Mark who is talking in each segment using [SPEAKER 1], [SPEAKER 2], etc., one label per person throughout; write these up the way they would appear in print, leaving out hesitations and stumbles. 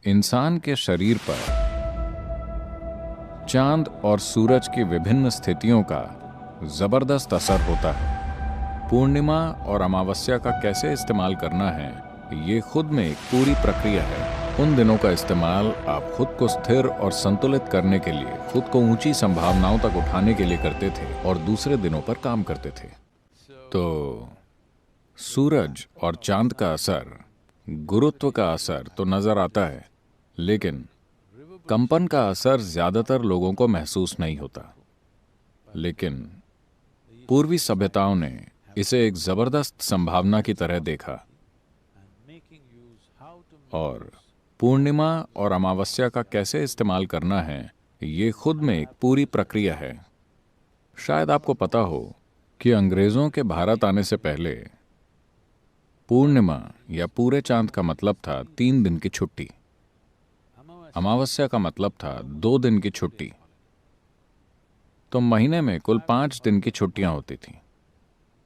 [SPEAKER 1] इंसान के शरीर पर चांद और सूरज की विभिन्न स्थितियों का जबरदस्त असर होता है। पूर्णिमा और अमावस्या का कैसे इस्तेमाल करना है, ये खुद में एक पूरी प्रक्रिया है। उन दिनों का इस्तेमाल आप खुद को स्थिर और संतुलित करने के लिए, खुद को ऊंची संभावनाओं तक उठाने के लिए करते थे और दूसरे दिनों पर काम करते थे। तो सूरज और चांद का असर, गुरुत्व का असर तो नजर आता है, लेकिन कंपन का असर ज्यादातर लोगों को महसूस नहीं होता। लेकिन पूर्वी सभ्यताओं ने इसे एक जबरदस्त संभावना की तरह देखा और पूर्णिमा और अमावस्या का कैसे इस्तेमाल करना है, ये खुद में एक पूरी प्रक्रिया है। शायद आपको पता हो कि अंग्रेजों के भारत आने से पहले पूर्णिमा या पूरे चांद का मतलब था 3 दिन की छुट्टी। अमावस्या का मतलब था 2 दिन की छुट्टी। तो महीने में कुल 5 दिन की छुट्टियां होती थीं।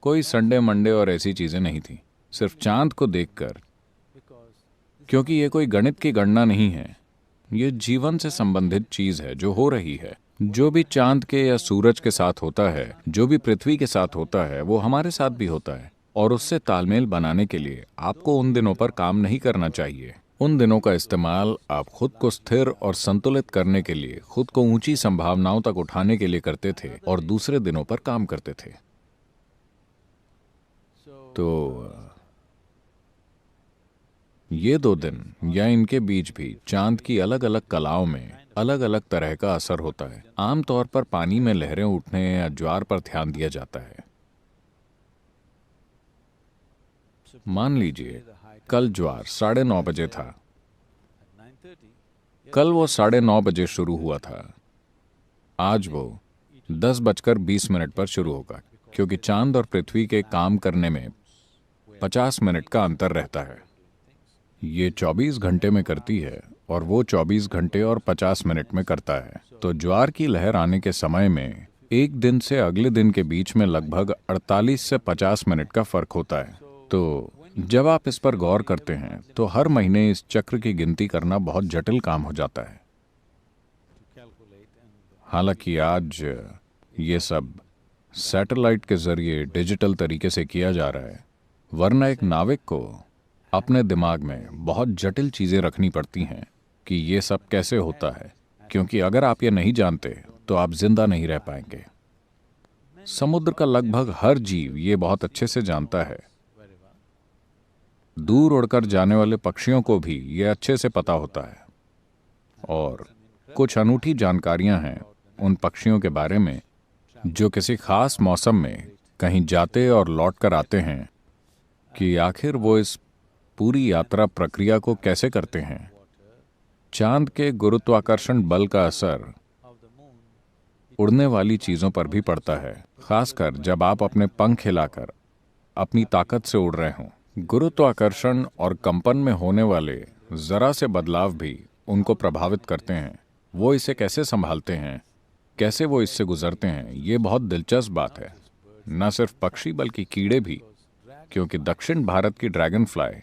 [SPEAKER 1] कोई संडे मंडे और ऐसी चीजें नहीं थी, सिर्फ चांद को देखकर। क्योंकि ये कोई गणित की गणना नहीं है, ये जीवन से संबंधित चीज है जो हो रही है। जो भी चांद के या सूरज के साथ होता है, जो भी पृथ्वी के साथ होता है, वो हमारे साथ भी होता है। और उससे तालमेल बनाने के लिए आपको उन दिनों पर काम नहीं करना चाहिए। उन दिनों का इस्तेमाल आप खुद को स्थिर और संतुलित करने के लिए, खुद को ऊंची संभावनाओं तक उठाने के लिए करते थे और दूसरे दिनों पर काम करते थे। तो ये 2 दिन या इनके बीच भी चांद की अलग अलग कलाओं में अलग अलग तरह का असर होता है। आमतौर पर पानी में लहरें उठने या ज्वार पर ध्यान दिया जाता है। मान लीजिए कल ज्वार 9:30 बजे था। कल वो 9:30 बजे शुरू हुआ था। आज वो 10:20 पर शुरू होगा, क्योंकि चांद और पृथ्वी के काम करने में 50 मिनट का अंतर रहता है। ये 24 घंटे में करती है और वो 24 घंटे और 50 मिनट में करता है। तो ज्वार की लहर आने के समय में एक दिन से अगले दिन के बीच में लगभग 48 से 50 मिनट का फर्क होता है। तो जब आप इस पर गौर करते हैं तो हर महीने इस चक्र की गिनती करना बहुत जटिल काम हो जाता है। हालांकि आज ये सब सैटेलाइट के जरिए डिजिटल तरीके से किया जा रहा है, वरना एक नाविक को अपने दिमाग में बहुत जटिल चीजें रखनी पड़ती हैं कि ये सब कैसे होता है, क्योंकि अगर आप ये नहीं जानते तो आप जिंदा नहीं रह पाएंगे। समुद्र का लगभग हर जीव ये बहुत अच्छे से जानता है। दूर उड़कर जाने वाले पक्षियों को भी ये अच्छे से पता होता है। और कुछ अनूठी जानकारियां हैं उन पक्षियों के बारे में जो किसी खास मौसम में कहीं जाते और लौट कर आते हैं, कि आखिर वो इस पूरी यात्रा प्रक्रिया को कैसे करते हैं। चांद के गुरुत्वाकर्षण बल का असर उड़ने वाली चीजों पर भी पड़ता है, खासकर जब आप अपने पंख हिलाकर अपनी ताकत से उड़ रहे हों। गुरुत्वाकर्षण और कंपन में होने वाले जरा से बदलाव भी उनको प्रभावित करते हैं। वो इसे कैसे संभालते हैं, कैसे वो इससे गुजरते हैं, ये बहुत दिलचस्प बात है। न सिर्फ पक्षी बल्कि कीड़े भी, क्योंकि दक्षिण भारत की ड्रैगन फ्लाई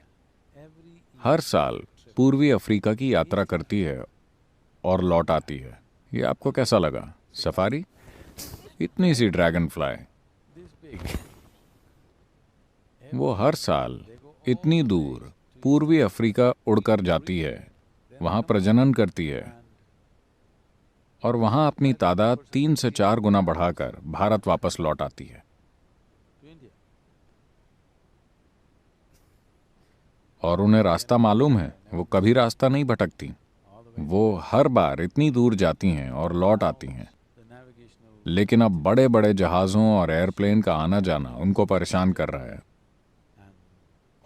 [SPEAKER 1] हर साल पूर्वी अफ्रीका की यात्रा करती है और लौट आती है। ये आपको कैसा लगा? सफारी? इतनी सी ड्रैगन फ्लाई, वो हर साल इतनी दूर पूर्वी अफ्रीका उड़कर जाती है, वहां प्रजनन करती है और वहां अपनी तादाद 3 से 4 गुना बढ़ाकर भारत वापस लौट आती है। और उन्हें रास्ता मालूम है, वो कभी रास्ता नहीं भटकती। वो हर बार इतनी दूर जाती हैं और लौट आती हैं। लेकिन अब बड़े बड़े जहाज़ों और एयरप्लेन का आना जाना उनको परेशान कर रहा है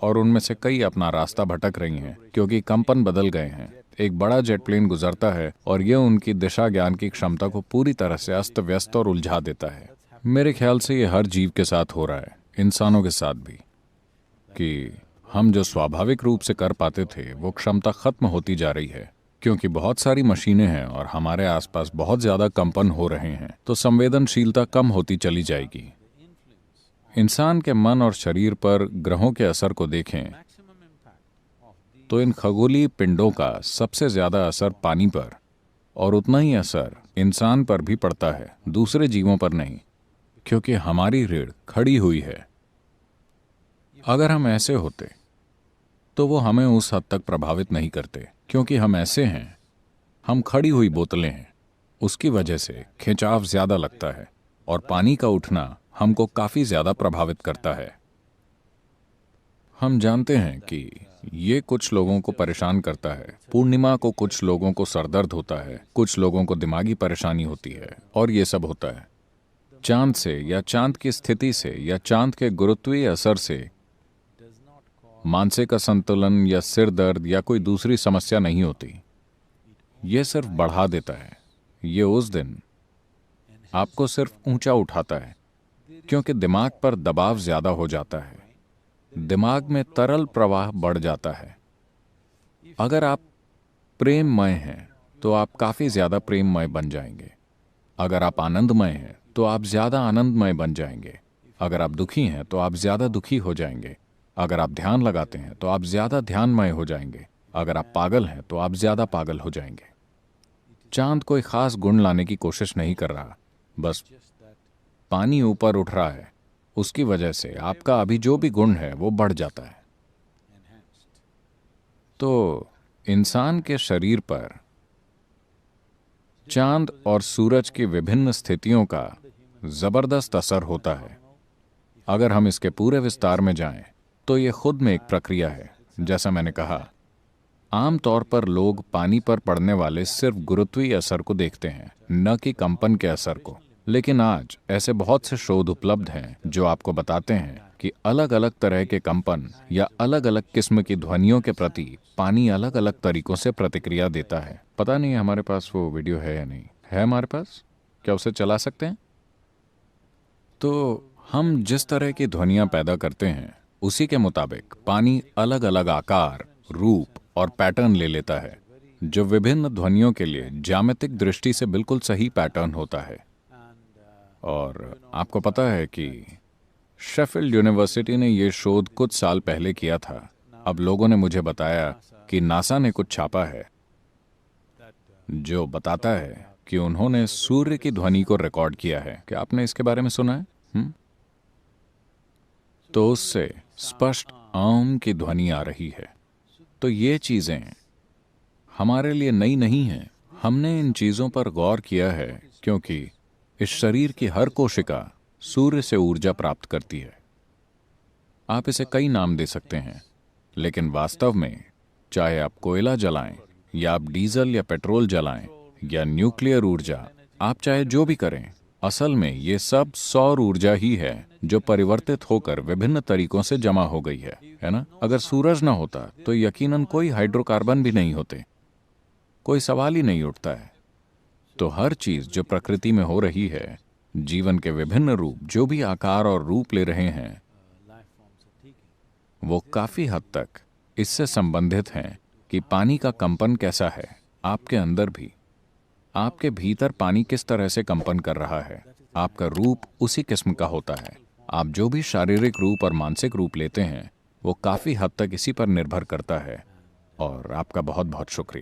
[SPEAKER 1] और उनमें से कई अपना रास्ता भटक रही हैं क्योंकि कंपन बदल गए हैं। एक बड़ा जेट प्लेन गुजरता है और यह उनकी दिशा ज्ञान की क्षमता को पूरी तरह से अस्त व्यस्त और उलझा देता है। मेरे ख्याल से ये हर जीव के साथ हो रहा है, इंसानों के साथ भी, कि हम जो स्वाभाविक रूप से कर पाते थे वो क्षमता खत्म होती जा रही है, क्योंकि बहुत सारी मशीनें हैं और हमारे आसपास बहुत ज्यादा कंपन हो रहे हैं, तो संवेदनशीलता कम होती चली जाएगी। इंसान के मन और शरीर पर ग्रहों के असर को देखें तो इन खगोलीय पिंडों का सबसे ज्यादा असर पानी पर और उतना ही असर इंसान पर भी पड़ता है, दूसरे जीवों पर नहीं, क्योंकि हमारी रीढ़ खड़ी हुई है। अगर हम ऐसे होते तो वो हमें उस हद तक प्रभावित नहीं करते, क्योंकि हम ऐसे हैं, हम खड़ी हुई बोतलें हैं। उसकी वजह से खिंचाव ज्यादा लगता है और पानी का उठना हमको काफी ज्यादा प्रभावित करता है। हम जानते हैं कि ये कुछ लोगों को परेशान करता है। पूर्णिमा को कुछ लोगों को सरदर्द होता है, कुछ लोगों को दिमागी परेशानी होती है, और ये सब होता है चांद से या चांद की स्थिति से या चांद के गुरुत्वीय असर से। मानसिक असंतुलन या सिर दर्द या कोई दूसरी समस्या नहीं होती। ये सिर्फ बढ़ा देता है। ये उस दिन आपको सिर्फ ऊंचा उठाता है, क्योंकि दिमाग पर दबाव ज्यादा हो जाता है, दिमाग में तरल प्रवाह बढ़ जाता है। अगर आप प्रेममय हैं तो आप काफी ज्यादा प्रेममय बन जाएंगे। अगर आप आनंदमय हैं तो आप ज्यादा आनंदमय बन जाएंगे। अगर आप दुखी हैं तो आप ज्यादा दुखी हो जाएंगे। अगर आप ध्यान लगाते हैं तो आप ज्यादा ध्यानमय हो जाएंगे। अगर आप पागल हैं तो आप ज्यादा पागल हो जाएंगे। चांद कोई खास गुण लाने की कोशिश नहीं कर रहा, बस पानी ऊपर उठ रहा है। उसकी वजह से आपका अभी जो भी गुण है वो बढ़ जाता है। तो इंसान के शरीर पर चांद और सूरज की विभिन्न स्थितियों का जबरदस्त असर होता है। अगर हम इसके पूरे विस्तार में जाएं, तो ये खुद में एक प्रक्रिया है। जैसा मैंने कहा, आमतौर पर लोग पानी पर पड़ने वाले सिर्फ गुरुत्वीय असर को देखते हैं, न कि कंपन के असर को। लेकिन आज ऐसे बहुत से शोध उपलब्ध हैं जो आपको बताते हैं कि अलग अलग तरह के कंपन या अलग अलग किस्म की ध्वनियों के प्रति पानी अलग अलग तरीकों से प्रतिक्रिया देता है। पता नहीं हमारे पास वो वीडियो है या नहीं है। हमारे पास क्या उसे चला सकते हैं? तो हम जिस तरह की ध्वनियां पैदा करते हैं, उसी के मुताबिक पानी अलग अलग आकार, रूप और पैटर्न ले लेता है, जो विभिन्न ध्वनियों के लिए ज्यामितिक दृष्टि से बिल्कुल सही पैटर्न होता है। और आपको पता है कि शेफील्ड यूनिवर्सिटी ने यह शोध कुछ साल पहले किया था। अब लोगों ने मुझे बताया कि नासा ने कुछ छापा है जो बताता है कि उन्होंने सूर्य की ध्वनि को रिकॉर्ड किया है। क्या आपने इसके बारे में सुना है? तो उससे स्पष्ट आम की ध्वनि आ रही है। तो ये चीजें हमारे लिए नई नहीं हैं। हमने इन चीजों पर गौर किया है क्योंकि इस शरीर की हर कोशिका सूर्य से ऊर्जा प्राप्त करती है। आप इसे कई नाम दे सकते हैं, लेकिन वास्तव में चाहे आप कोयला जलाएं या आप डीजल या पेट्रोल जलाएं या न्यूक्लियर ऊर्जा, आप चाहे जो भी करें, असल में ये सब सौर ऊर्जा ही है जो परिवर्तित होकर विभिन्न तरीकों से जमा हो गई है ना? अगर सूरज ना होता तो यकीनन कोई हाइड्रोकार्बन भी नहीं होते। कोई सवाल ही नहीं उठता है। तो हर चीज जो प्रकृति में हो रही है, जीवन के विभिन्न रूप जो भी आकार और रूप ले रहे हैं, वो काफी हद तक इससे संबंधित हैं कि पानी का कंपन कैसा है। आपके अंदर भी, आपके भीतर पानी किस तरह से कंपन कर रहा है, आपका रूप उसी किस्म का होता है। आप जो भी शारीरिक रूप और मानसिक रूप लेते हैं, वो काफी हद तक इसी पर निर्भर करता है। और आपका बहुत बहुत शुक्रिया।